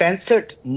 65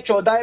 14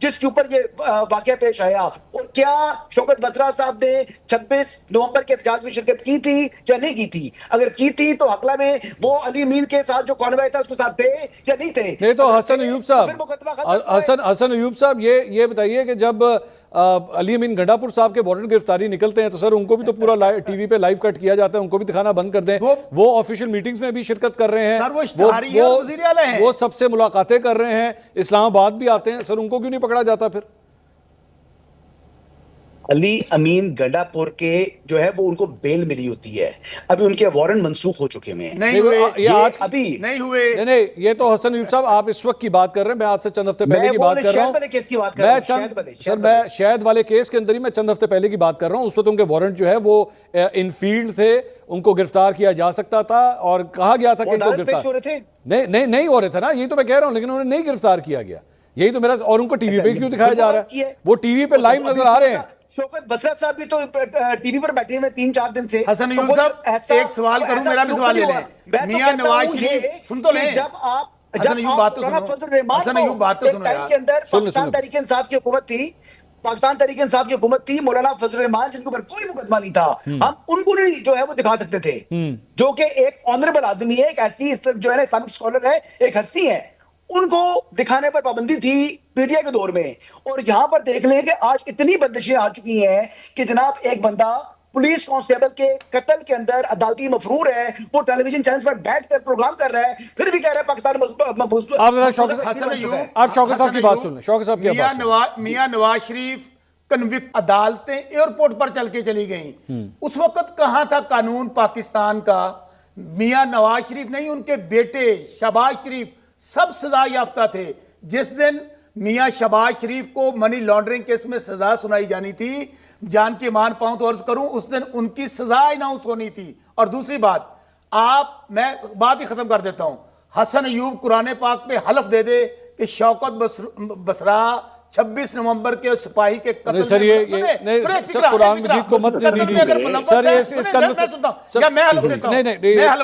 جس کے اوپر یہ واقعہ پیش آیا. اور کیا شوکت بسرا صاحب نے 26 نومبر کے احتجاج میں شرکت کی تھی یا نہیں کی تھی؟ اگر کی تھی تو حقلہ میں وہ علی امین کے ساتھ جو کانوائے تھا اس کے ساتھ تھے یا نہیں تھے؟ نہیں تو حسن ایوب صاحب، حسن ایوب صاحب یہ بتائیے کہ جب علی امین گنڈا پور صاحب کے وارنٹ گرفتاری نکلتے ہیں تو سر ان کو بھی تو پورا ٹی وی پہ لائیو کٹ کیا جاتا ہے، ان کو بھی دکھانا بند کر دیں. وہ آفیشیل میٹنگز میں بھی شرکت کر رہے ہیں، وہ سب سے ملاقاتیں کر رہے ہیں، اسلام آباد بھی آتے ہیں، سر ان کو کیوں نہیں پکڑا جاتا پھر؟ علی امین گنڈا پور کے جو ہے وہ ان کو بیل ملی ہوتی ہے، ابھی ان کے وارنٹ منسوخ ہو چکے ہیں. نہیں ہوئے، نہیں ہوئے. نہیں یہ تو حسن ایوب صاحب آپ اس وقت کی بات کر رہے ہیں، میں آج سے چند ہفتے پہلے کی بات کر رہا ہوں. میں شہد والے کیس کے اندر ہی میں چند ہفتے پہلے کی بات کر رہا ہوں. اس وقت ان کے وارنٹ جو ہے وہ ان فیلڈ تھے، ان کو گرفتار کیا جا سکتا تھا اور کہا گیا تھا کہ ان کو گرفتار نہیں ہو رہے تھے نا، یہی تو میں کہہ رہا ہوں، لیکن انہوں نے نہیں گرفتار کیا گیا. یہی تو میرا، اور ان کو ٹی وی پہ کیوں دکھایا جا رہا ہے؟ وہ ٹی وی پہ لائیو نظر آ رہے ہیں. شوکت بسرا صاحب بھی تو ٹی وی پر بیٹھے ہوئے 3-4 دن سے. حسن ایوب صاحب ایک سوال کروں، میرا بھی سوال لے لیں. میاں نواز شریف سن تو لیں، جب آپ حسن ایوب بات تو سنو یار. کے اندر پاکستان تحریک انصاف کی حکومت تھی، پاکستان تحریک انصاف کی حکومت تھی، مولانا فضل الرحمان جن کے اوپر کوئی مقدمہ نہیں تھا، ہم ان کو نہیں جو ہے وہ دکھا سکتے تھے، جو کہ ایک آنریبل آدمی ہے، ایک ایسی جو ہے نا اسلامک اسکالر ہے، ایک ہستی ہے، ان کو دکھانے پر پابندی تھی پی ٹی آئی کے دور میں. اور یہاں پر دیکھ لیں کہ آج اتنی بندشیں آ چکی ہیں کہ جناب ایک بندہ پولیس کانسٹیبل کے قتل کے اندر عدالتی مفرور ہے، وہ ٹیلی ویژن چینلز پر بیٹھ کر پروگرام کر رہا ہے، پھر بھی کہہ رہا ہے پاکستان آپ شوکت صاحب کی بات سن لیں. شوکت صاحب کی میاں نواز شریف کنوکٹ، عدالتیں ایئرپورٹ پر چل کے چلی گئیں. اس وقت کہاں تھا قانون پاکستان کا؟ میاں نواز شریف نہیں، ان کے بیٹے شہباز شریف سب سزا یافتہ تھے. جس دن میاں شہباز شریف کو منی لانڈرنگ کیس میں سزا سنائی جانی تھی، جان کی مان پاؤں تو عرض کروں، اس دن ان کی سزا اناؤنس ہونی تھی. اور دوسری بات، میں بات ہی ختم کر دیتا ہوں، حسن ایوب قرآن پاک پہ حلف دے دے کہ شوکت بسرا 26 نومبر کے سپاہی کے قتل سر قرآن مجید کو مت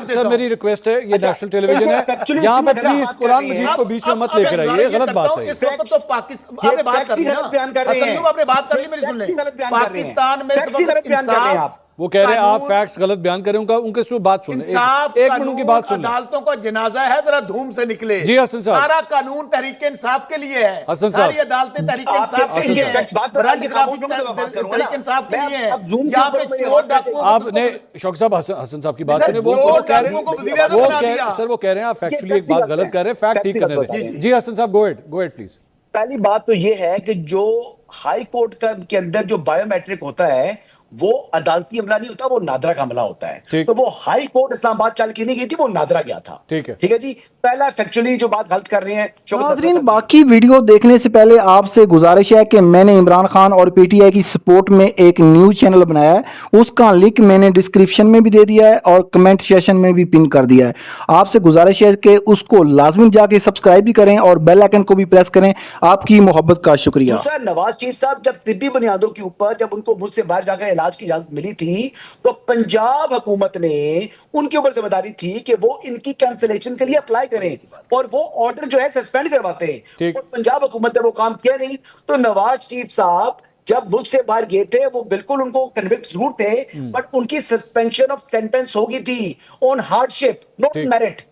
سر میری ریکویسٹ ہے، یہ نیشنل ٹیلی ویژن ہے، یہاں پر پلیز قرآن مجید کو بیچ میں مت لے کر آئیے، غلط بات ہے. اس وقت تو پاکستان آپ نے بات کر لی نا، حسن ایوب آپ نے بات کر لی، میری سن لیں. پاکستان میں اس وقت انصاف، وہ کہہ رہے ہیں آپ فیکٹس غلط بیان کریں، ان کے سو بات سن لیں، ایک منٹ کی بات سن لیں. عدالتوں کا جنازہ ہے، ذرا دھوم سے نکلے. جی حسن صاحب، سارا قانون تحریک انصاف کے لیے ہے، حسن صاحب ساری عدالتیں تحریک انصاف کے لیے ہیں، برانچ گرافک تحریک انصاف کے لیے ہیں. یہاں پہ چور ڈاکو، آپ نے شوکت صاحب حسن صاحب کی بات کریں، سر وہ کہہ رہے ہیں آپ فیکچولی ایک بات غلط کر رہے ہیں، فیکٹ ٹھیک کرنے دیں. جی حسن صاحب گو ایٹ پلیز. پہلی بات تو یہ ہے کہ جو ہائی کورٹ کے اندر جو بایو میٹرک ہوتا ہے وہ عدالتی عملہ نہیں ہوتا، وہ نادرا کا عملہ ہوتا ہے. تو وہ ہائی کورٹ اسلام آباد چل کے نہیں گئی تھی، وہ نادرا گیا تھا. ٹھیک ہے جی. پہلا فیکچولی جو بات غلط کر رہے ہیں. ناظرین باقی ویڈیو دیکھنے سے پہلے آپ سے گزارش ہے کہ میں نے عمران خان اور پی ٹی آئی کی سپورٹ میں ایک نیوز چینل بنایا ہے، اس کا لنک میں نے ڈسکرپشن میں بھی دے دیا ہے اور کمنٹ سیشن میں بھی پن کر دیا ہے. آپ سے گزارش ہے کہ اس کو لازمی جا کے سبسکرائب بھی کریں اور بیل آئیکن کو بھی پریس کریں. آپ کی محبت کا شکریہ. دوسرا، نواز شریف صاحب جب طبی بنیادوں کے اوپر جب ان کو ملک سے باہر جا کر علاج کی اجازت ملی تھی تو پنجاب حکومت نے ان کے اوپر ذمہ داری تھی کہ وہ ان کی کینسلیشن کے لیے اپلائی کریں اور وہ آرڈر جو ہے سسپینڈ کرواتے ہیں، اور پنجاب حکومت نے وہ کام کیا نہیں. تو نواز شریف صاحب جب ملک سے باہر گئے تھے وہ بالکل ان کو کنوکٹ ضرور تھے، بٹ ان کی سسپینشن آف سینٹنس ہوگی تھی آن ہارڈ شپ، نوٹ میرٹ.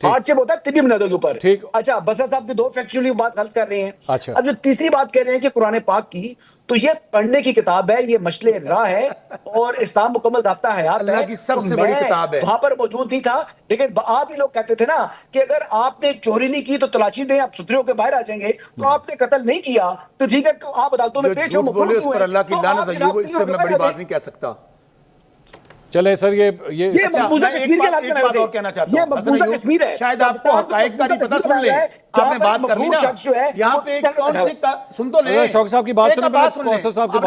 ہارڈ شپ ہوتا ہے طبی بنیادوں کے اوپر. اچھا، بسرا صاحب کی 2 فیکچولی بات غلط کر رہے ہیں. اب جو تیسری بات کہہ رہے ہیں کہ قرآن پاک کی، تو یہ پڑھنے کی کتاب ہے، یہ مشل راہ ہے اور اسلام مکمل ضابطہ حیات ہے. اللہ کی سب سے بڑی کتاب ہے. وہاں پر موجود نہیں تھا، لیکن آپ ہی لوگ کہتے تھے نا کہ اگر آپ نے چوری نہیں کی تو تلاشی دیں، آپ سترے ہو کے باہر آ جائیں گے. تو آپ نے قتل نہیں کیا تو ٹھیک ہے، آپ عدالتوں میں پیش ہو. اس پر اللہ کی لعنت ہے، اس سے میں بڑی بات نہیں کہہ سکتا. چلے سر یہ مقبوضہ کشمیر کی حالات ایک بات اور کہنا چاہتا ہوں. یہ مقبوضہ کشمیر ہے، شاید آپ کو حقائق کا نہیں پتہ. سن لیں، آپ نے بات کر لی نا، یہاں پہ کون سی سن تو لیں. شوکت صاحب کی بات سن لیں،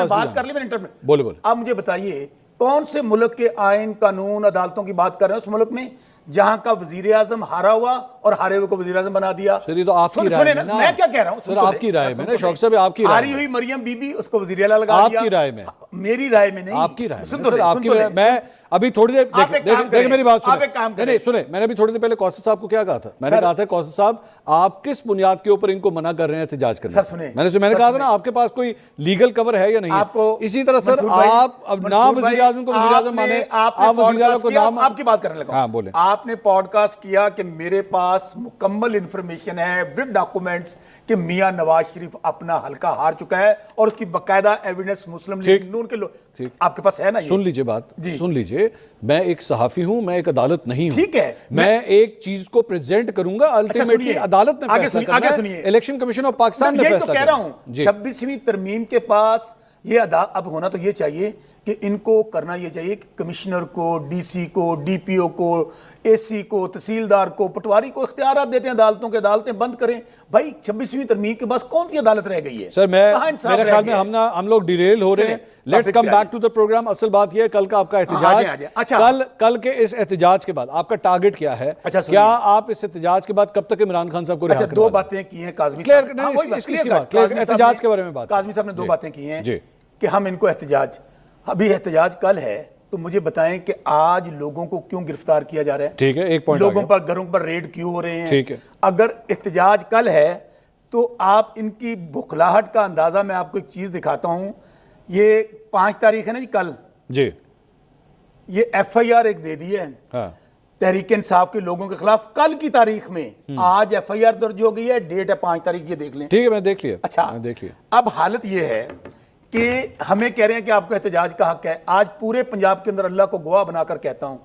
بات کر لی میں نے انٹرنیٹ. بولے. آپ مجھے بتائیے کون سے ملک کے آئین قانون عدالتوں کی بات کر رہے ہیں اس ملک میں جہاں کا وزیر اعظم ہارا ہوا اور ہارے ہوئے کو وزیر اعظم بنا دیا. سر یہ تو آپ کی رائے سنیں میں نا، نا. میں کیا کہہ رہا ہوں سر آپ کی رائے میں نا شوق صاحب، آپ کی رائے ہاری ہوئی مریم بی بی اس کو وزیر اعلیٰ لگا دیا. آپ کی رائے میں، میری رائے میں نہیں، آپ کی رائے سن میں تو سر، لیں، آپ سن کی تو رائے لیں. میں ابھی تھوڑی دیر آپ ایک کام دیکھیں میری بات کریں، آپ ایک کام سنیں. کریں. سنیں، میں نے ابھی تھوڑی دیر پہلے کوثر صاحب کو کیا کہا تھا؟ میں نے کہا تھا کوثر صاحب آپ کس بنیاد کے اوپر ان کو منع کر رہے ہیں احتجاج کرنے؟ سر سنیں، میں نے کہا تھا نا آپ کے پاس کوئی لیگل کور ہے یا نہیں آپ کو ہے. اسی طرح سر منصور بھائی، آپ اب نام وزیر اعظم کو وزیر اعظم مانے، آپ نے وزیر اعظم کو نام، آپ کی بات کرنے لگا. ہاں بولیں. آپ نے پوڈ کاسٹ کیا کہ میرے پاس مکمل انفارمیشن ہے ود ڈاکومنٹس کہ میاں نواز شریف اپنا حلقہ ہار چکا ہے اور اس کی باقاعدہ ایویڈنس مسلم لیگ نون کے لوگ آپ کے پاس ہے نا. سن لیجئے بات، سن لیجئے، میں ایک صحافی ہوں، میں ایک عدالت نہیں ہوں. ٹھیک ہے، میں ایک چیز کو پریزنٹ کروں گا، الٹیمیٹلی عدالت نے فیصلہ کرنا ہے، الیکشن کمیشن آف پاکستان نے یہی فیصلہ تو کہہ رہا ہوں. 26ویں ترمیم کے پاس یہ اب ہونا تو یہ چاہیے کہ ان کو کرنا یہ چاہیے کہ کمشنر کو، ڈی سی کو، ڈی پی او کو، اے سی کو، تحصیلدار کو، پٹواری کو اختیارات دیتے ہیں عدالتوں کے، عدالتیں بند کریں. بھائی 26ویں ترمیم کے بعد کون سی عدالت رہ گئی ہے؟ سر میرے خیال میں ہم لوگ ڈیریل ہو رہے ہیں. Let's come back to the programme. اصل بات یہ ہے کل کا آپ کا احتجاج، کل کے اس احتجاج کے بعد آپ کا ٹارگٹ کیا ہے؟ کیا آپ اس احتجاج کے بعد کب تک عمران خان صاحب کو رہا کروا؟ دو باتیں کی ہیں کاظمی صاحب، احتجاج کے بارے میں بات. کاظمی صاحب نے دو باتیں کی ہیں کہ ہم ان کو ابھی احتجاج کل ہے، تو مجھے بتائیں کہ آج لوگوں کو کیوں گرفتار کیا جا رہا ہے؟ ٹھیک ہے، ایک پوائنٹ لوگوں پر گھروں پر ریڈ کیوں ہو رہے ہیں؟ ٹھیک ہے. اگر احتجاج کل ہے تو آپ ان کی بھکلاہٹ کا اندازہ، میں آپ کو ایک چیز دکھاتا ہوں. یہ 5 تاریخ ہے نا جی، کل جی یہ ایف آئی آر ایک دے دی ہے تحریک انصاف کے لوگوں کے خلاف. کل کی تاریخ میں آج ایف آئی آر درج ہو گئی ہے، ڈیٹ ہے 5 تاریخ، یہ دیکھ لیں. ٹھیک ہے، میں دیکھ لیا. اچھا، اب حالت یہ ہے کہ ہمیں کہہ رہے ہیں کہ آپ کو احتجاج کا حق ہے. آج پورے پنجاب کے اندر اللہ کو گواہ بنا کر کہتا ہوں،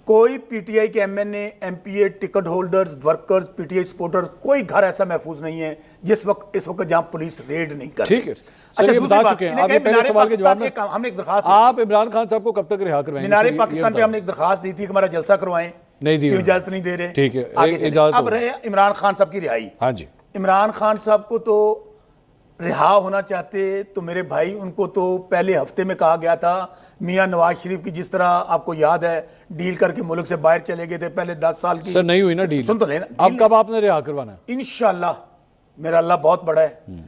کوئی پی ٹی آئی کے M N A, M P A, ticket holders, workers, P T I supporter, کوئی گھر ایسا محفوظ نہیں ہے اس وقت جہاں پولیس ریڈ نہیں کر رہی. ٹھیک ہے. اچھا دوسری بات، آپ عمران خان صاحب کو کب تک رہا کروائیں گے؟ مینار پاکستان پہ ہم نے ایک درخواست دی تھی کہ ہمارا جلسہ کروائیں، نہیں دی، اجازت نہیں دے رہے. ٹھیک ہے، اب رہے عمران خان صاحب کی رہائی. ہاں جی، عمران خان صاحب کو تو رہا ہونا چاہتے تو میرے بھائی ان کو تو پہلے ہفتے میں کہا گیا تھا. میاں نواز شریف کی جس طرح آپ کو یاد ہے ڈیل کر کے ملک سے باہر چلے گئے تھے پہلے 10 سال کی. سر نہیں ہوئی نا ڈیل. سن تو لینا، اب کب آپ نے رہا کروانا ہے؟ انشاءاللہ میرا اللہ بہت بڑا ہے.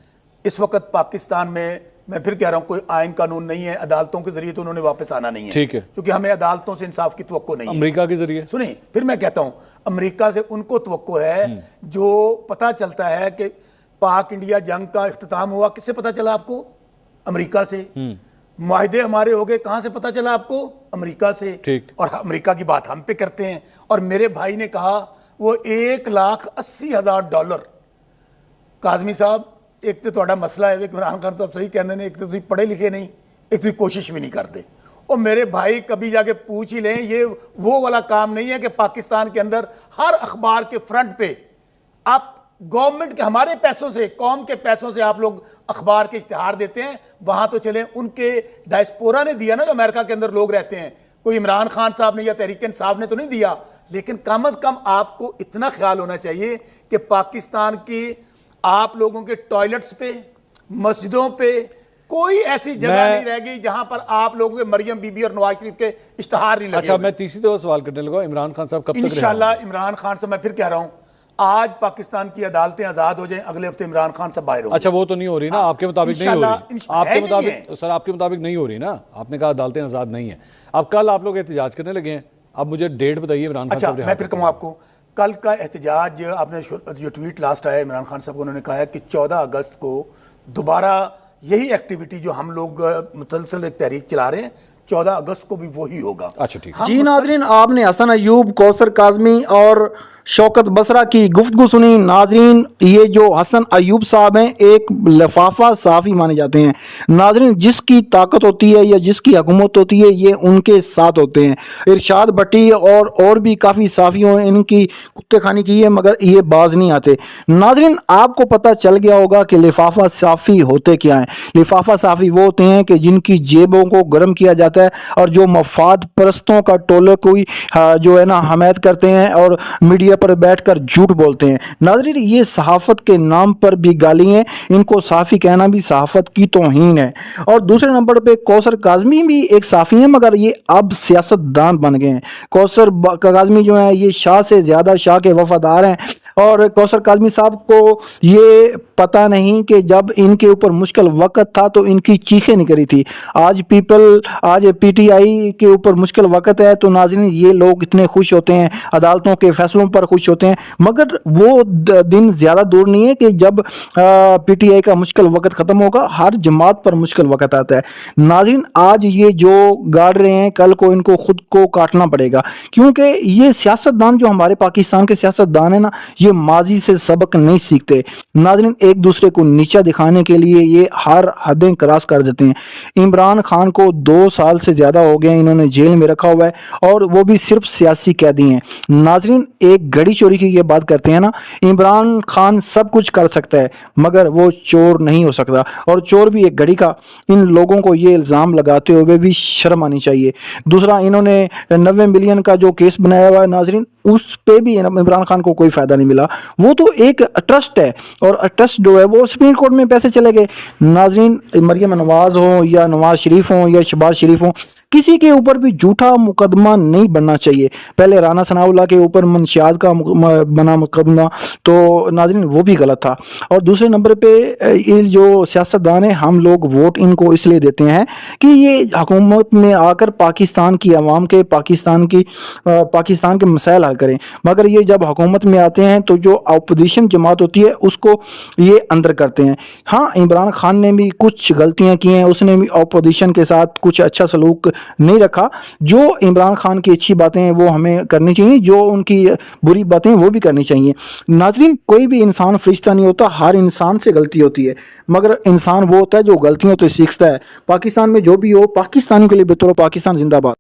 اس وقت پاکستان میں پھر کہہ رہا ہوں کوئی آئین قانون نہیں ہے، عدالتوں کے ذریعے تو انہوں نے واپس آنا نہیں ہے. ٹھیک ہے، کیونکہ ہمیں عدالتوں سے انصاف کی توقع نہیں ہے. امریکہ کے ذریعے سنیں، پھر میں کہتا ہوں امریکہ سے ان کو توقع ہے جو پتہ چلتا ہے کہ پاک انڈیا جنگ کا اختتام ہوا، کس سے پتہ چلا آپ کو؟ امریکہ سے. معاہدے ہمارے ہو گئے، کہاں سے پتہ چلا آپ کو؟ امریکہ سے. اور امریکہ کی بات ہم پہ کرتے ہیں. اور میرے بھائی نے کہا وہ $1,80,000. کاظمی صاحب ایک تو تھوڑا مسئلہ ہے، عمران خان صاحب صحیح کہنے نے، ایک تو تھی پڑھے لکھے نہیں، ایک تو کوشش بھی نہیں کرتے. اور میرے بھائی کبھی جا کے پوچھ ہی لیں، یہ وہ والا کام نہیں ہے کہ پاکستان کے اندر ہر اخبار کے فرنٹ پہ آپ گورنمنٹ کے ہمارے پیسوں سے، قوم کے پیسوں سے آپ لوگ اخبار کے اشتہار دیتے ہیں. وہاں تو چلیں ان کے ڈائسپورا نے دیا نا، جو امریکہ کے اندر لوگ رہتے ہیں. کوئی عمران خان صاحب نے یا تحریک انصاف نے تو نہیں دیا. لیکن کم از کم آپ کو اتنا خیال ہونا چاہیے کہ پاکستان کی آپ لوگوں کے ٹوائلٹس پہ، مسجدوں پہ کوئی ایسی جگہ نہیں رہ گئی جہاں پر آپ لوگوں کے مریم بی بی اور نواز شریف کے اشتہار نہیں لگے. اچھا میں تیسری دفعہ سوال کرنے لگا، عمران خان صاحب کب تک رہا؟ انشاءاللہ عمران خان صاحب، میں پھر کہہ رہا ہوں آج پاکستان کی عدالتیں آزاد ہو جائیں، اگلے ہفتے عمران خان صاحب باہر ہوں گے. اچھا وہ تو نہیں ہو رہی نا آپ کے مطابق؟ نہیں ہو رہی آپ کے مطابق؟ سر آپ کے مطابق نہیں ہو رہی نا، آپ نے کہا عدالتیں آزاد نہیں ہیں. اب کل آپ لوگ احتجاج کرنے لگے ہیں، اب مجھے ڈیٹ بتائیے عمران خان صاحب. اچھا میں پھر کہوں آپ کو، کل کا احتجاج آپ نے جو ٹویٹ لاسٹ آیا عمران خان صاحب کو، انہوں نے کہا ہے کہ 14 اگست کو دوبارہ یہی ایکٹیویٹی جو ہم لوگ مسلسل ایک تحریک چلا رہے ہیں، 14 اگست کو بھی وہی ہوگا. اچھا ٹھیک. جی ناظرین، آپ نے حسن ایوب، کوثر کاظمی اور شوکت بسرا کی گفتگو سنی. ناظرین یہ جو حسن ایوب صاحب ہیں ایک لفافہ صحافی مانے جاتے ہیں. ناظرین جس کی طاقت ہوتی ہے یا جس کی حکومت ہوتی ہے یہ ان کے ساتھ ہوتے ہیں. ارشاد بھٹی اور بھی کافی صحافیوں ان کی کتے خانی کی ہے مگر یہ باز نہیں آتے. ناظرین آپ کو پتہ چل گیا ہوگا کہ لفافہ صحافی ہوتے کیا ہیں. لفافہ صحافی وہ ہوتے ہیں کہ جن کی جیبوں کو گرم کیا جاتا ہے اور جو مفاد پرستوں کا ٹولہ کوئی جو ہے نا حمایت کرتے ہیں اور میڈیا میڈیا پر بیٹھ کر جھوٹ بولتے ہیں۔ ناظرین یہ صحافت کے نام پر بھی گالی ہیں، ان کو صحافی کہنا بھی صحافت کی توہین ہے۔ اور دوسرے نمبر پہ کوثر کاظمی بھی ایک صحافی ہیں مگر یہ اب سیاست دان بن گئے ہیں۔ کوثر کاظمی جو ہیں یہ شاہ سے زیادہ شاہ کے وفادار ہیں، اور کوثر کاظمی صاحب کو یہ پتہ نہیں کہ جب ان کے اوپر مشکل وقت تھا تو ان کی چیخیں نکلی تھی۔ آج پی ٹی آئی کے اوپر مشکل وقت ہے تو ناظرین یہ لوگ اتنے خوش ہوتے ہیں، عدالتوں کے فیصلوں پر خوش ہوتے ہیں، مگر وہ دن زیادہ دور نہیں ہے کہ جب پی ٹی آئی کا مشکل وقت ختم ہوگا، ہر جماعت پر مشکل وقت آتا ہے۔ ناظرین آج یہ جو گاڑ رہے ہیں کل کو ان کو خود کو کاٹنا پڑے گا، کیونکہ یہ سیاستدان جو ہمارے پاکستان کے سیاستدان ہیں نا، یہ ماضی سے سبق نہیں سیکھتے۔ ناظرین ایک دوسرے کو نیچا دکھانے کے لیے یہ ہر حدیں کراس کر دیتے ہیں۔ عمران خان کو 2 سال سے زیادہ ہو گئے انہوں نے جیل میں رکھا ہوا ہے، اور وہ بھی صرف سیاسی قیدی ہیں۔ ناظرین ایک گھڑی چوری کی یہ بات کرتے ہیں نا، عمران خان سب کچھ کر سکتا ہے مگر وہ چور نہیں ہو سکتا، اور چور بھی ایک گھڑی کا۔ ان لوگوں کو یہ الزام لگاتے ہوئے بھی شرم آنی چاہیے۔ دوسرا انہوں نے 90 ملین کا جو کیس بنایا ہوا ہے ناظرین، اس پہ بھی عمران خان کو کوئی فائدہ نہیں ملا۔ وہ تو ایک ٹرسٹ ہے، اور ٹرسٹ جو ہے وہ سپریم کورٹ میں پیسے چلے گئے۔ ناظرین مریم نواز ہوں یا نواز شریف ہوں یا شہباز شریف ہوں، کسی کے اوپر بھی جھوٹا مقدمہ نہیں بننا چاہیے۔ پہلے رانا ثناء اللہ کے اوپر منشیات کا بنا مقدمہ، تو ناظرین وہ بھی غلط تھا۔ اور دوسرے نمبر پہ یہ جو سیاستدان ہیں، ہم لوگ ووٹ ان کو اس لیے دیتے ہیں کہ یہ حکومت میں آ کر پاکستان کی عوام کے پاکستان کے مسائل حل کریں، مگر یہ جب حکومت میں آتے ہیں تو جو اپوزیشن جماعت ہوتی ہے اس کو یہ اندر کرتے ہیں۔ ہاں عمران خان نے بھی کچھ غلطیاں کی ہیں، اس نے بھی اپوزیشن کے ساتھ کچھ اچھا سلوک نہیں رکھا۔ جو عمران خان کی اچھی باتیں ہیں وہ ہمیں کرنی چاہیے، جو ان کی بری باتیں وہ بھی کرنی چاہیے۔ ناظرین کوئی بھی انسان فرشتہ نہیں ہوتا، ہر انسان سے غلطی ہوتی ہے، مگر انسان وہ ہوتا ہے جو غلطیوں سے سیکھتا ہے۔ پاکستان میں جو بھی ہو، پاکستانی کے لیے بطور پاکستان زندہ باد۔